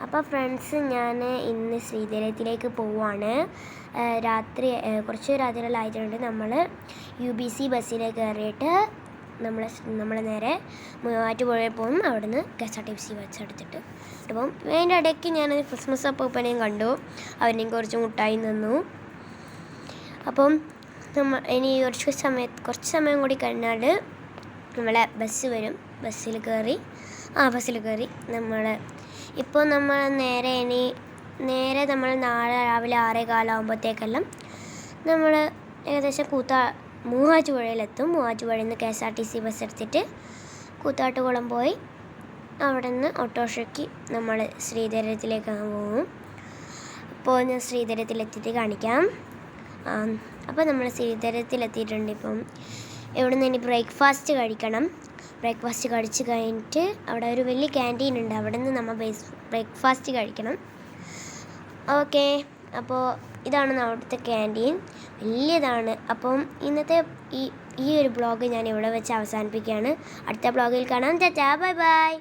അപ്പോൾ ഫ്രണ്ട്സ്, ഞാൻ ഇന്ന് ശ്രീധരത്തിലേക്ക് പോവുകയാണ്. കുറച്ച് രാത്രിയെല്ലാം ആയിട്ടുണ്ട്. നമ്മൾ UBC ബസ്സിൽ കയറിയിട്ട് നമ്മൾ നേരെ മൂവാറ്റുപുഴയിൽ പോകും. അവിടുന്ന് KSRTC ബസ് എടുത്തിട്ട് അപ്പം അതിൻ്റെ ഇടയ്ക്ക് ഞാനൊരു ക്രിസ്മസ് അപ്പൂപ്പനെയും കണ്ടു. അവനെയും കുറച്ച് മുട്ടായി തന്നു. അപ്പം ഇനി കുറച്ച് സമയം കൂടി കഴിഞ്ഞാൽ നമ്മളെ ബസ് വരും. ബസ്സിൽ കയറി ഇപ്പോൾ നമ്മൾ നേരെ നമ്മൾ നാളെ രാവിലെ 6:15 നമ്മൾ ഏകദേശം മൂവാറ്റുപുഴയിലെത്തും. മൂവാറ്റുപുഴയിൽ നിന്ന് KSRTC ബസ് എടുത്തിട്ട് കൂത്താട്ടുകുളം പോയി അവിടെ നിന്ന് ഓട്ടോറിക്ഷയ്ക്ക് നമ്മൾ ശ്രീധരത്തിലേക്ക് പോകും. അപ്പോൾ ഞാൻ ശ്രീധരത്തിലെത്തിയിട്ട് കാണിക്കാം. അപ്പോൾ നമ്മൾ ശ്രീധരത്തിലെത്തിയിട്ടുണ്ട്. ഇപ്പം ഇവിടെ നിന്ന് ഇനി ബ്രേക്ക്ഫാസ്റ്റ് കഴിക്കണം. ബ്രേക്ക്ഫാസ്റ്റ് കഴിച്ച് കഴിഞ്ഞിട്ട് അവിടെ ഒരു വലിയ ക്യാൻറ്റീൻ ഉണ്ട്. അവിടെ നിന്ന് നമ്മൾ ബ്രേക്ക്ഫാസ്റ്റ് കഴിക്കണം. ഓക്കെ, അപ്പോൾ ഇതാണ് അവിടുത്തെ ക്യാൻറ്റീൻ, വലിയതാണ്. അപ്പം ഇന്നത്തെ ഈ ഒരു ബ്ലോഗ് ഞാൻ ഇവിടെ വെച്ച് അവസാനിപ്പിക്കുകയാണ്. അടുത്ത ബ്ലോഗിൽ കാണാം. Tata, bye bye.